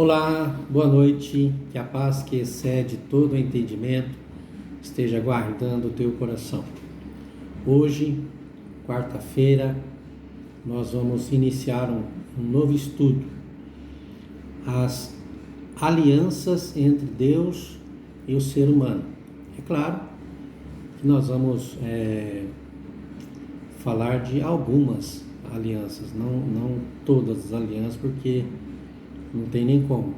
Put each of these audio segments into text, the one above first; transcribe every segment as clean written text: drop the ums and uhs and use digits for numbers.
Olá, boa noite, que a paz que excede todo o entendimento esteja guardando o teu coração. Hoje, quarta-feira, nós vamos iniciar um novo estudo, as alianças entre Deus e o ser humano. É claro que nós vamos falar de algumas alianças, não todas as alianças, porque não tem nem como.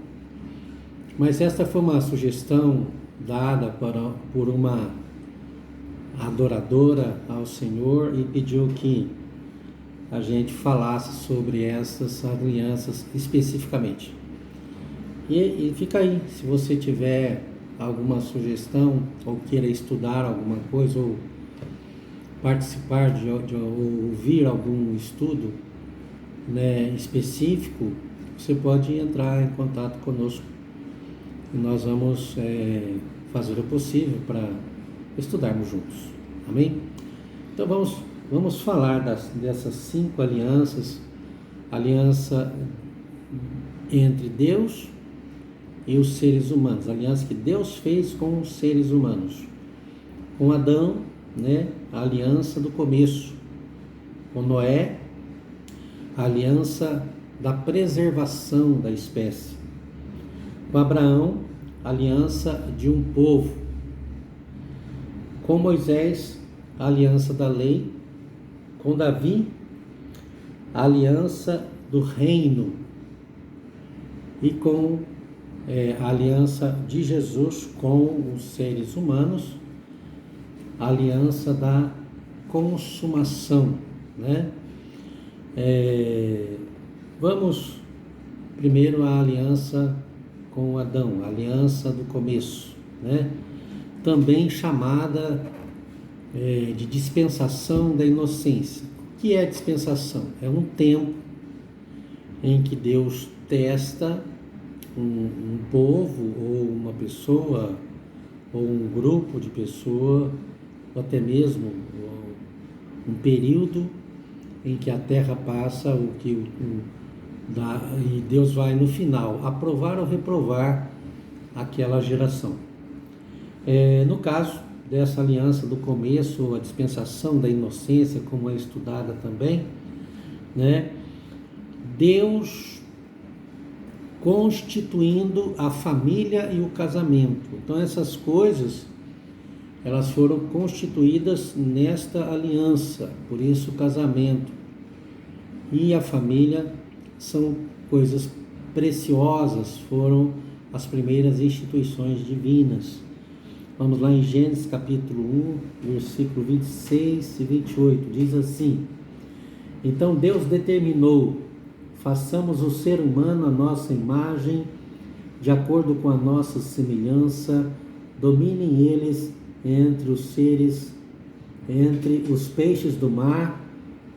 Mas esta foi uma sugestão dada por uma adoradora ao Senhor e pediu que a gente falasse sobre essas alianças especificamente. E fica aí, se você tiver alguma sugestão ou queira estudar alguma coisa ou participar de ouvir algum estudo, específico, você pode entrar em contato conosco e nós vamos fazer o possível para estudarmos juntos. Amém? Então vamos falar dessas 5 alianças: aliança entre Deus e os seres humanos, aliança que Deus fez com os seres humanos. Com Adão, a aliança do começo. Com Noé, a aliança da preservação da espécie. Com Abraão, a aliança de um povo. Com Moisés, a aliança da lei. Com Davi, a aliança do reino. E com a aliança de Jesus com os seres humanos, a aliança da consumação, Vamos primeiro à aliança com Adão, a aliança do começo, também chamada de dispensação da inocência. O que é dispensação? É um tempo em que Deus testa um povo ou uma pessoa ou um grupo de pessoas, ou até mesmo um período em que a terra passa e Deus vai no final aprovar ou reprovar aquela geração. No caso dessa aliança do começo, a dispensação da inocência, como é estudada também, Deus constituindo a família e o casamento. Então essas coisas, elas foram constituídas nesta aliança, por isso o casamento e a família são coisas preciosas, foram as primeiras instituições divinas. Vamos lá em Gênesis capítulo 1, versículo 26 e 28, diz assim: Então Deus determinou: façamos o ser humano à nossa imagem, de acordo com a nossa semelhança, dominem eles entre os seres, entre os peixes do mar,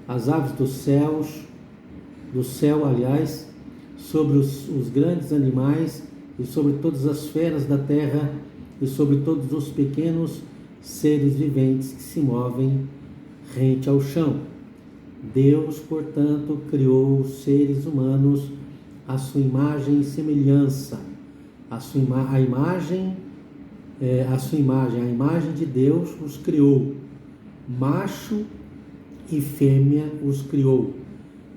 as aves do céu, sobre os grandes animais e sobre todas as feras da terra e sobre todos os pequenos seres viventes que se movem rente ao chão. Deus, portanto, criou os seres humanos à sua imagem e semelhança. A imagem de Deus os criou, macho e fêmea os criou.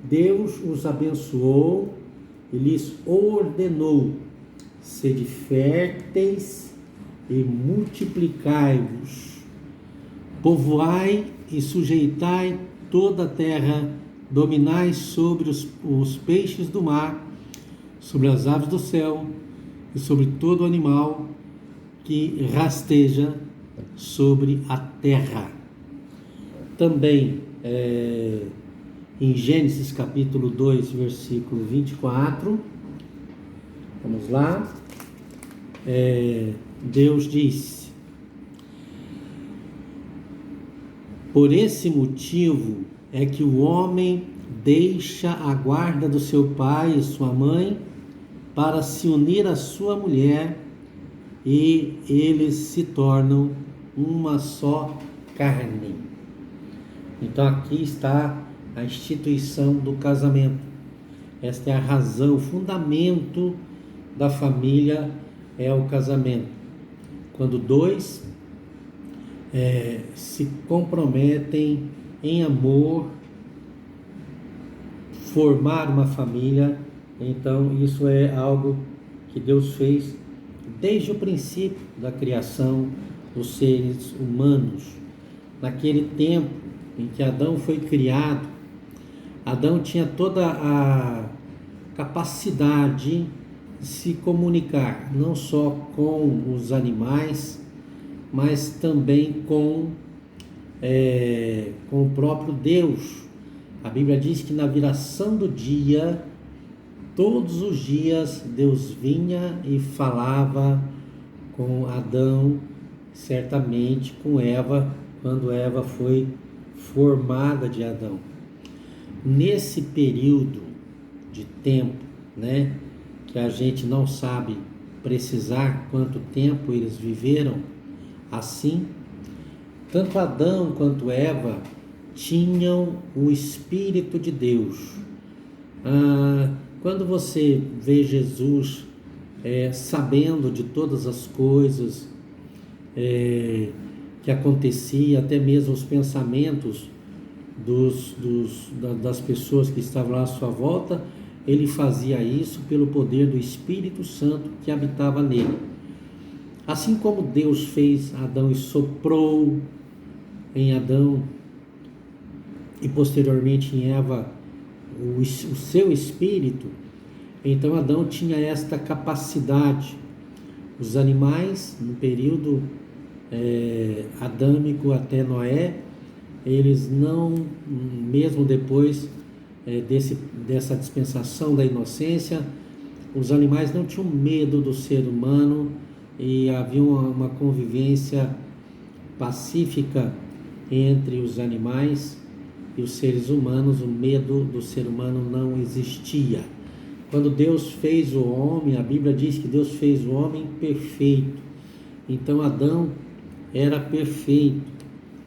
Deus os abençoou e lhes ordenou: sede férteis e multiplicai-vos, povoai e sujeitai toda a terra, dominai sobre os peixes do mar, sobre as aves do céu e sobre todo animal que rasteja sobre a terra. Também em Gênesis capítulo 2, versículo 24, vamos lá, Deus diz: por esse motivo é que o homem deixa a guarda do seu pai e sua mãe para se unir à sua mulher, e eles se tornam uma só carne. Então aqui está a instituição do casamento. Esta é a razão, o fundamento da família é o casamento. Quando dois se comprometem em amor, formar uma família, então isso é algo que Deus fez desde o princípio da criação dos seres humanos. Naquele tempo em que Adão foi criado, Adão tinha toda a capacidade de se comunicar, não só com os animais, mas também com o próprio Deus. A Bíblia diz que na viração do dia, todos os dias, Deus vinha e falava com Adão, certamente com Eva, quando Eva foi formada de Adão. Nesse período de tempo, né, que a gente não sabe precisar quanto tempo eles viveram, assim, tanto Adão quanto Eva tinham o Espírito de Deus. Quando você vê Jesus sabendo de todas as coisas que acontecia, até mesmo os pensamentos das pessoas que estavam lá à sua volta, ele fazia isso pelo poder do Espírito Santo que habitava nele. Assim como Deus fez Adão e soprou em Adão e posteriormente em Eva o seu espírito, então Adão tinha esta capacidade. Os animais, no período adâmico até Noé, eles não, mesmo depois dessa dispensação da inocência, os animais não tinham medo do ser humano e havia uma convivência pacífica entre os animais e os seres humanos. O medo do ser humano não existia. Quando Deus fez o homem, a Bíblia diz que Deus fez o homem perfeito. Então Adão era perfeito,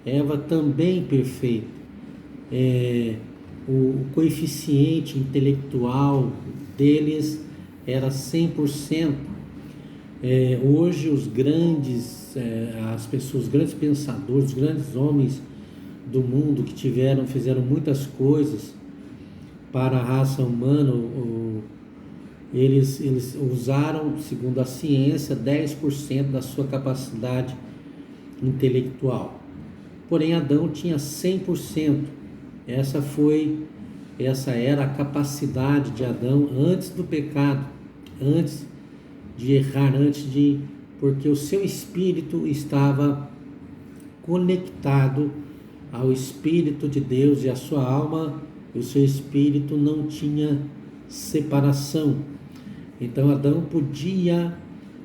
Eva também perfeita. O coeficiente intelectual deles era 100%. Hoje os grandes, as pessoas, os grandes pensadores, os grandes homens do mundo que fizeram muitas coisas para a raça humana, eles usaram, segundo a ciência, 10% da sua capacidade intelectual. Porém, Adão tinha 100%. Essa era a capacidade de Adão antes do pecado, antes de errar, porque o seu espírito estava conectado ao Espírito de Deus e a sua alma, o seu espírito não tinha separação. Então Adão podia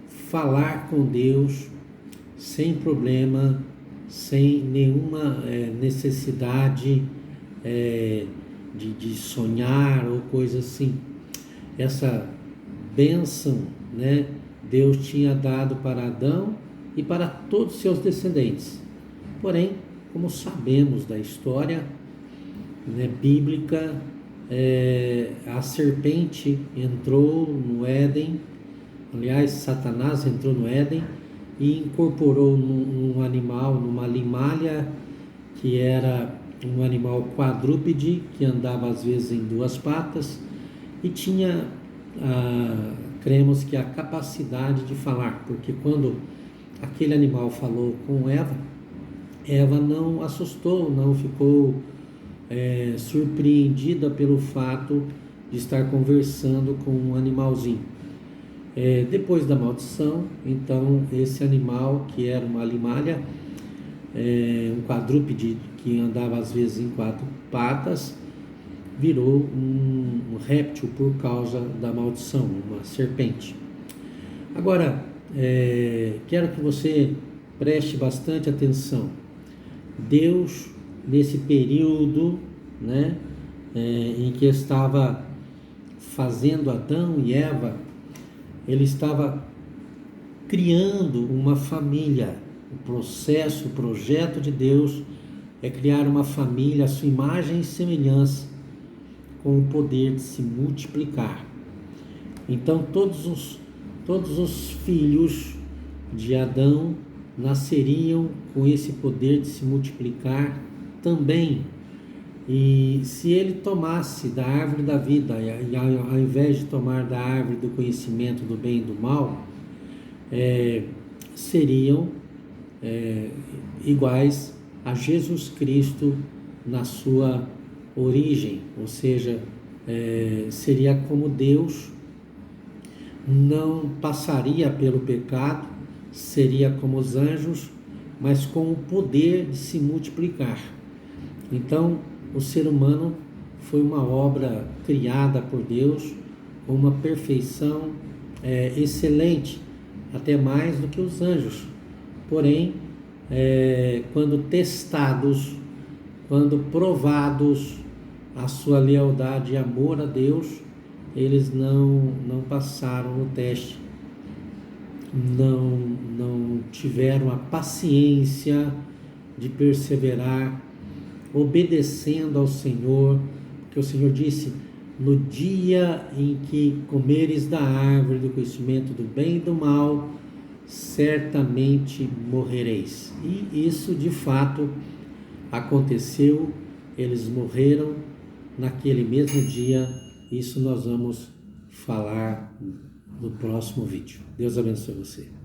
falar com Deus sem problema, sem nenhuma necessidade de sonhar ou coisa assim. Essa bênção, né, Deus tinha dado para Adão e para todos os seus descendentes. Porém, como sabemos da história bíblica, a serpente entrou no Éden, aliás, Satanás entrou no Éden e incorporou num animal, numa limalha, que era um animal quadrúpede, que andava às vezes em duas patas, e tinha, cremos que a capacidade de falar, porque quando aquele animal falou com Eva, Eva não assustou, não ficou surpreendida pelo fato de estar conversando com um animalzinho. Depois da maldição, então esse animal, que era uma limalha, um quadrúpede que andava às vezes em quatro patas, virou um réptil por causa da maldição, uma serpente. Agora, quero que você preste bastante atenção. Deus, nesse período, em que estava fazendo Adão e Eva, ele estava criando uma família. O projeto de Deus é criar uma família à sua imagem e semelhança, com o poder de se multiplicar. Então todos todos os filhos de Adão nasceriam com esse poder de se multiplicar também. E se ele tomasse da árvore da vida, e ao invés de tomar da árvore do conhecimento do bem e do mal, seriam iguais a Jesus Cristo na sua origem, ou seja, seria como Deus, não passaria pelo pecado, seria como os anjos, mas com o poder de se multiplicar. Então, o ser humano foi uma obra criada por Deus com uma perfeição excelente, até mais do que os anjos. Porém, quando testados, quando provados a sua lealdade e amor a Deus, eles não passaram no teste, não tiveram a paciência de perseverar, obedecendo ao Senhor, porque o Senhor disse: no dia em que comeres da árvore do conhecimento do bem e do mal, certamente morrereis. E isso de fato aconteceu, eles morreram naquele mesmo dia. Isso nós vamos falar no próximo vídeo. Deus abençoe você.